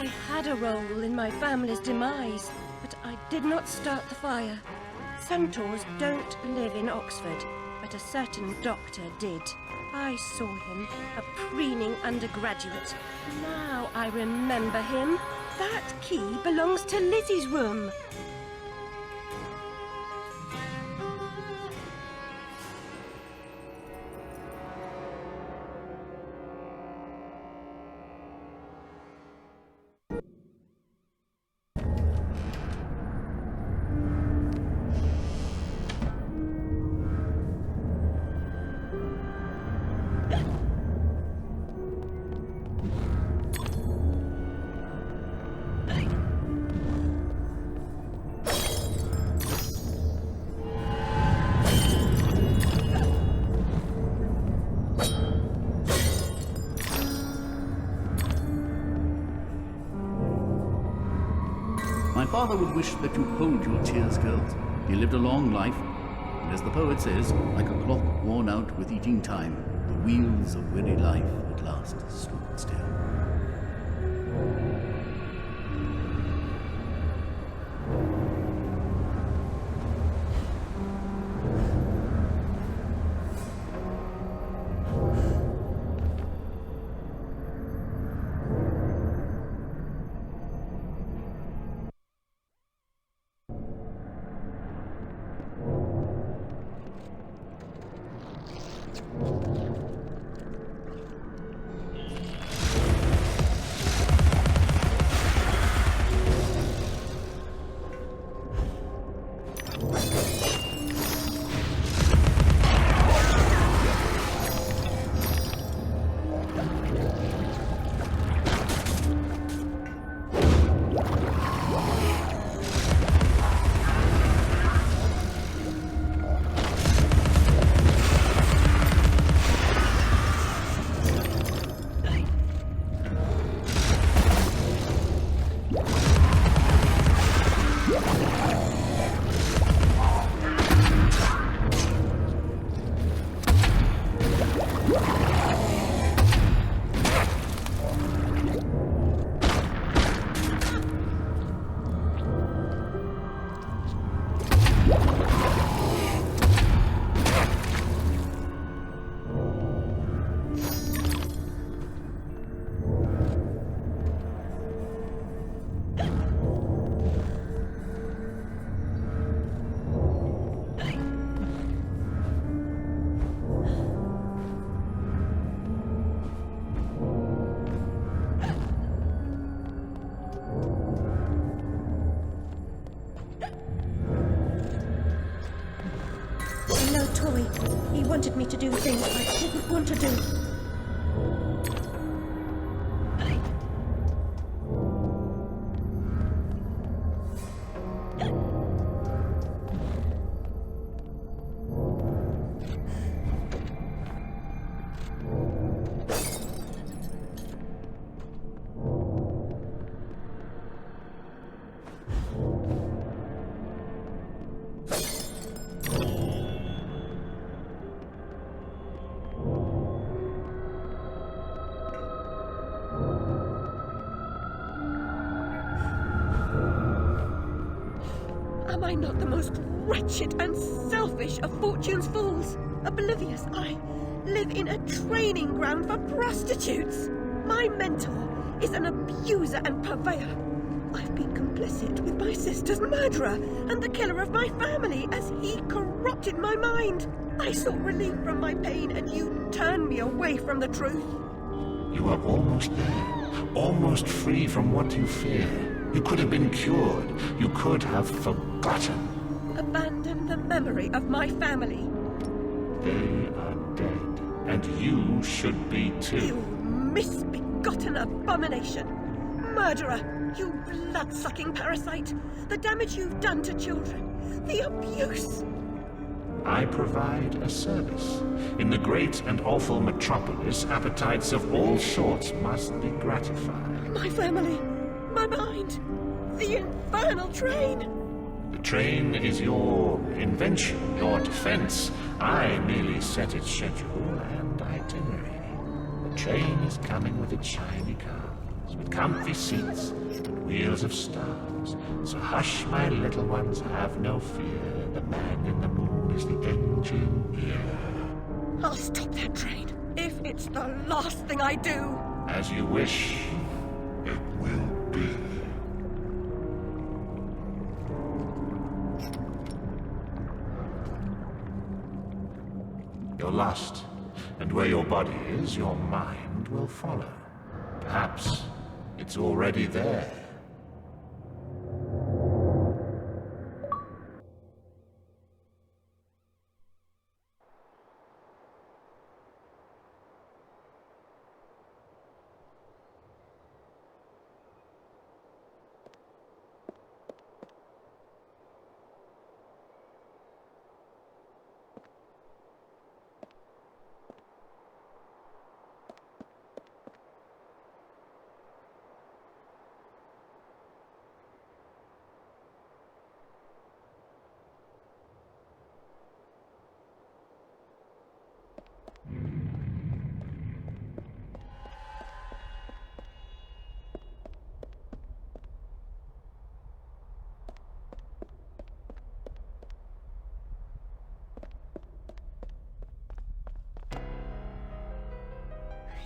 I had a role in my family's demise, but I did not start the fire. Centaurs don't live in Oxford, but a certain doctor did. I saw him, a preening undergraduate. Now I remember him. That key belongs to Lizzie's room. My father would wish that you hold your tears, girls. He lived a long life, and as the poet says, like a clock worn out with eating time, the wheels of weary life at last stood still. He wanted me to do things I didn't want to do. Am I not the most wretched and selfish of fortune's fools? Oblivious, I live in a training ground for prostitutes. My mentor is an abuser and purveyor. I've been complicit with my sister's murderer and the killer of my family as he corrupted my mind. I sought relief from my pain and you turned me away from the truth. You are almost there, almost free from what you fear. You could have been cured. You could have forgotten. Abandon the memory of my family. They are dead, and you should be too. You misbegotten abomination. Murderer, you blood-sucking parasite. The damage you've done to children. The abuse. I provide a service. In the great and awful metropolis, appetites of all sorts must be gratified. My family. My mind. The infernal train. The train is your invention, your defense. I merely set its schedule and itinerary. The train is coming with its shiny cars. with comfy seats and wheels of stars. So hush, my little ones, have no fear. The man in the moon is the engineer. I'll stop that train if it's the last thing I do. As you wish, it will be. You're lost, and where your body is, your mind will follow. Perhaps it's already there.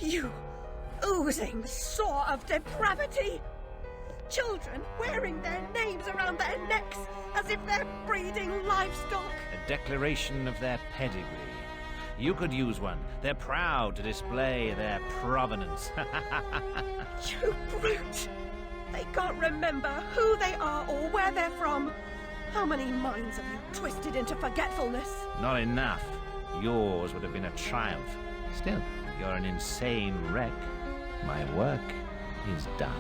You oozing sore of depravity! Children wearing their names around their necks as if they're breeding livestock! A declaration of their pedigree. You could use one. They're proud to display their provenance. You brute! They can't remember who they are or where they're from. How many minds have you twisted into forgetfulness? Not enough. Yours would have been a triumph. Still, you're an insane wreck. My work is done.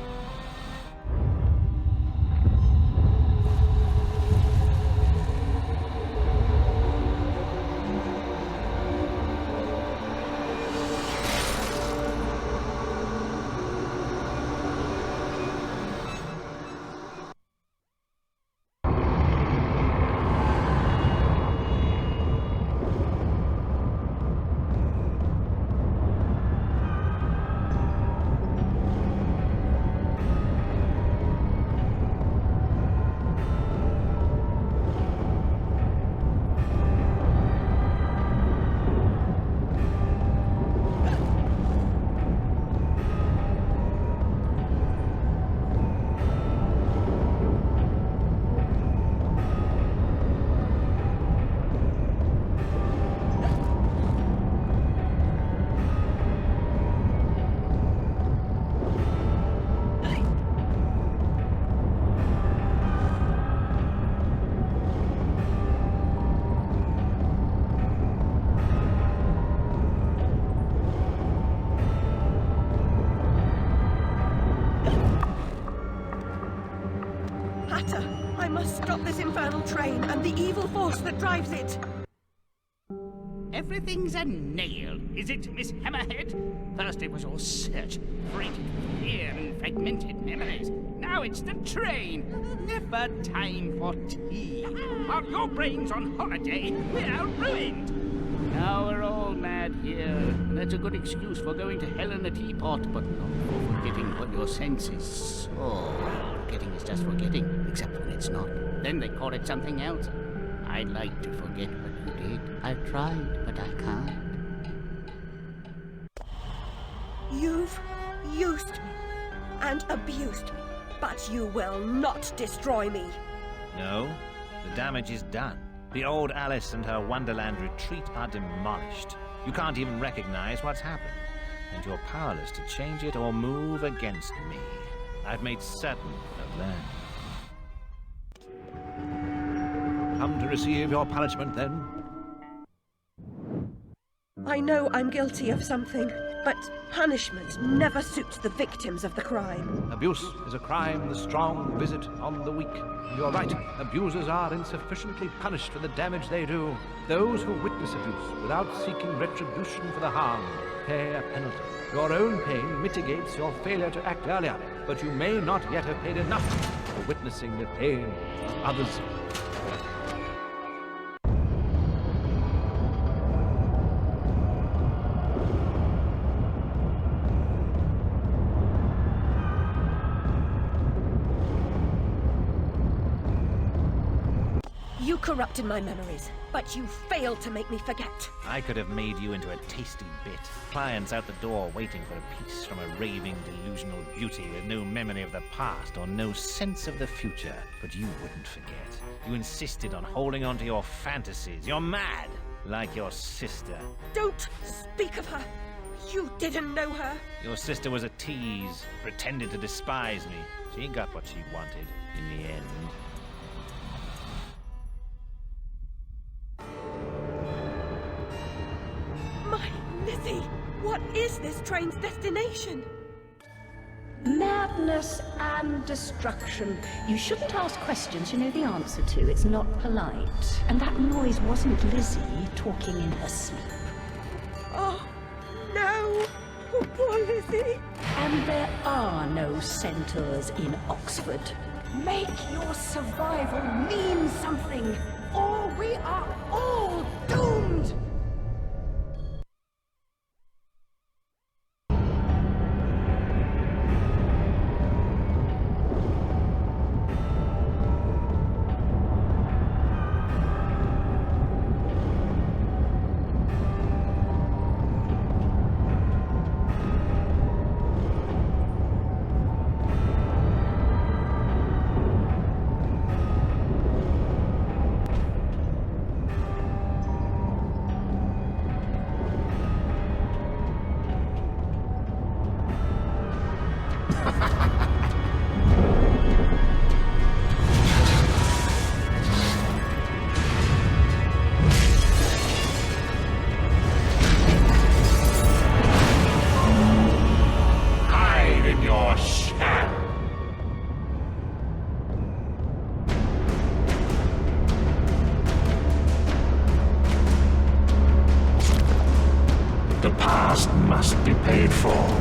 I must stop this infernal train and the evil force that drives it. Everything's a nail, is it, Miss Hammerhead? First it was all search, freighted with fear and fragmented memories. Now it's the train. Never time for tea. While your brain's on holiday, we're ruined. Now we're all mad here, and that's a good excuse for going to hell in a teapot, but not for forgetting what your senses saw. Forgetting is just forgetting, except when it's not. Then they call it something else. I'd like to forget what you did. I've tried, but I can't. You've used me and abused me, but you will not destroy me. No, the damage is done. The old Alice and her Wonderland retreat are demolished. You can't even recognize what's happened, and you're powerless to change it or move against me. I've made certain of that. Come to receive your punishment, then? I know I'm guilty of something, but punishment never suits the victims of the crime. Abuse is a crime the strong visit on the weak. You're right, abusers are insufficiently punished for the damage they do. Those who witness abuse without seeking retribution for the harm pay a penalty. Your own pain mitigates your failure to act earlier, but you may not yet have paid enough for witnessing the pain of others. corrupted my memories, but you failed to make me forget. I could have made you into a tasty bit. Clients out the door waiting for a piece from a raving, delusional beauty with no memory of the past or no sense of the future. But you wouldn't forget. You insisted on holding on to your fantasies. You're mad, like your sister. Don't speak of her. You didn't know her. Your sister was a tease, pretended to despise me. She got what she wanted in the end. My Lizzie, what is this train's destination? Madness and destruction. You shouldn't ask questions you know the answer to. It's not polite. And that noise wasn't Lizzie talking in her sleep. Oh, no. Oh, poor Lizzie. And there are no centaurs in Oxford. Make your survival mean something, or we are all doomed! The past must be paid for.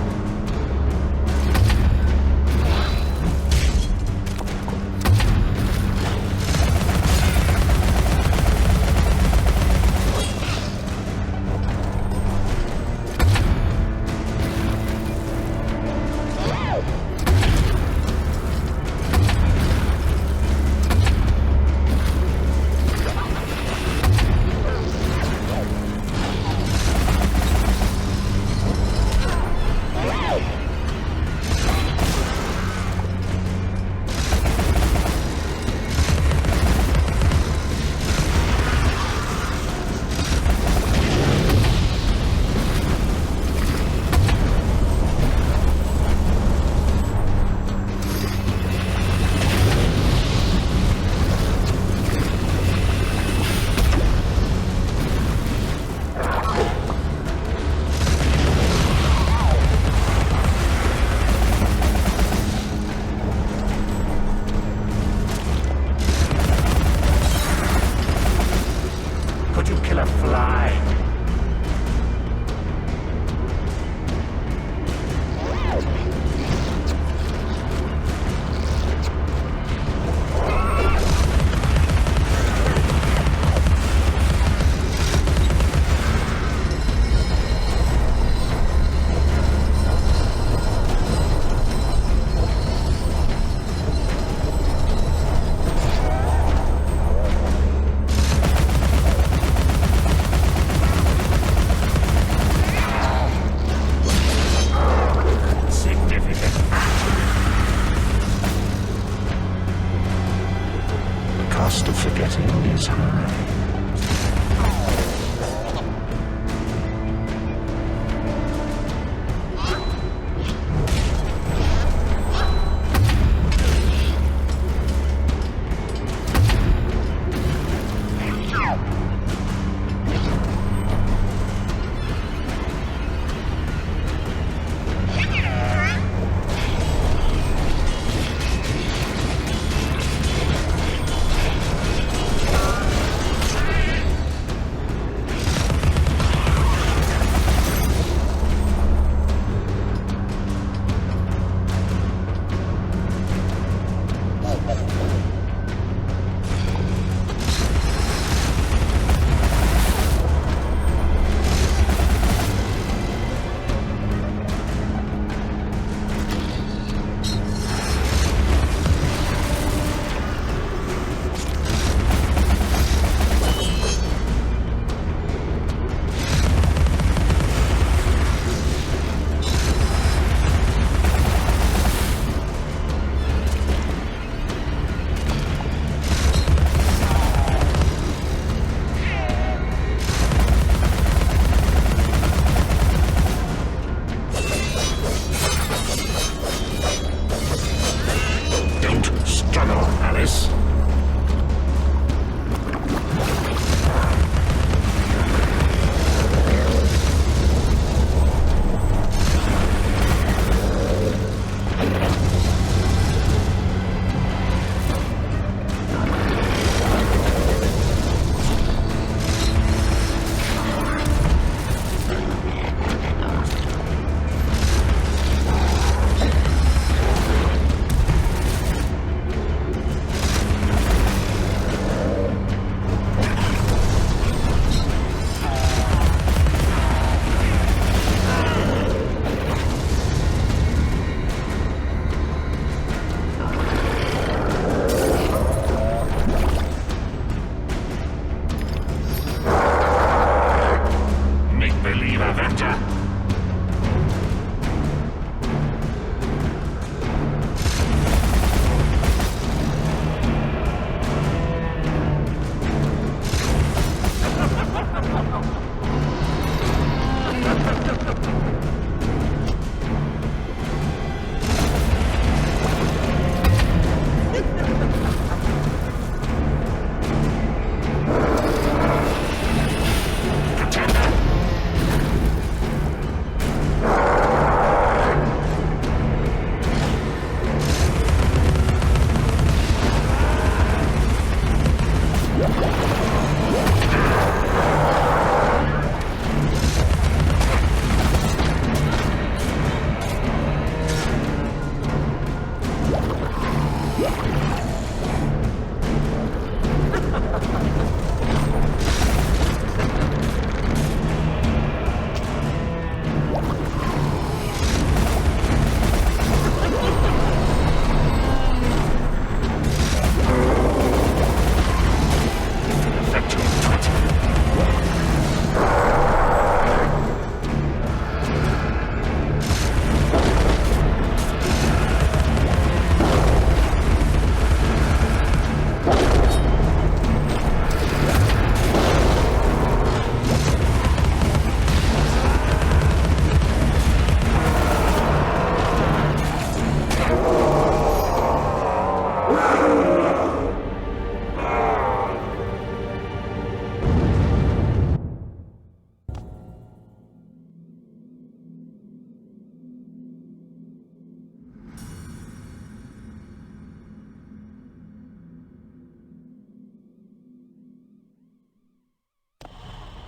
Avenger.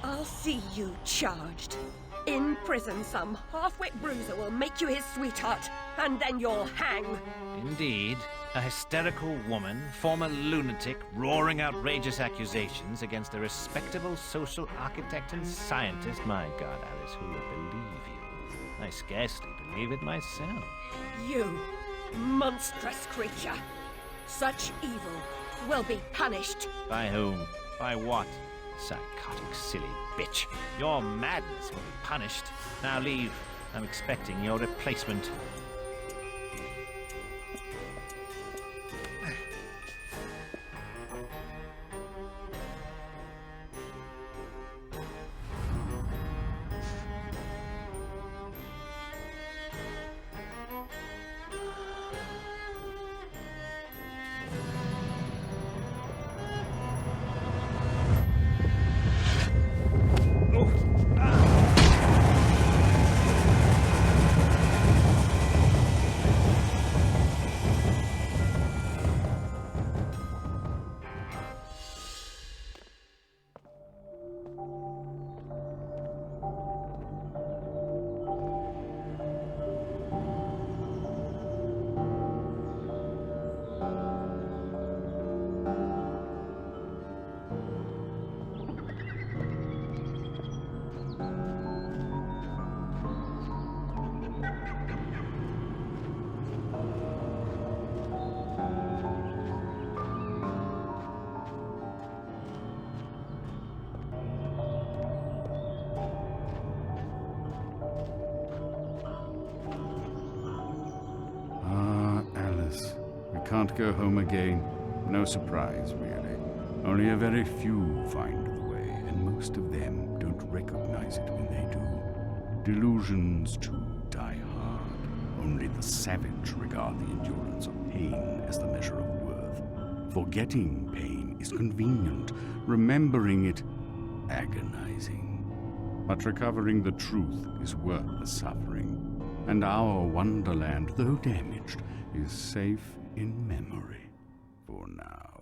I'll see you charged. In prison, some half-wit bruiser will make you his sweetheart, and then you'll hang. Indeed. A hysterical woman, former lunatic, roaring outrageous accusations against a respectable social architect and scientist. My God, Alice, who would believe you? I scarcely believe it myself. You, monstrous creature. Such evil will be punished. By whom? By what? Psychotic, silly bitch. Your madness will be punished. Now leave. I'm expecting your replacement. Can't go home again. No surprise, really. Only a very few find the way, and most of them don't recognize it when they do. Delusions, too, die hard. Only the savage regard the endurance of pain as the measure of worth. Forgetting pain is convenient. Remembering it, agonizing. But recovering the truth is worth the suffering. And our wonderland, though damaged, is safe in memory for now.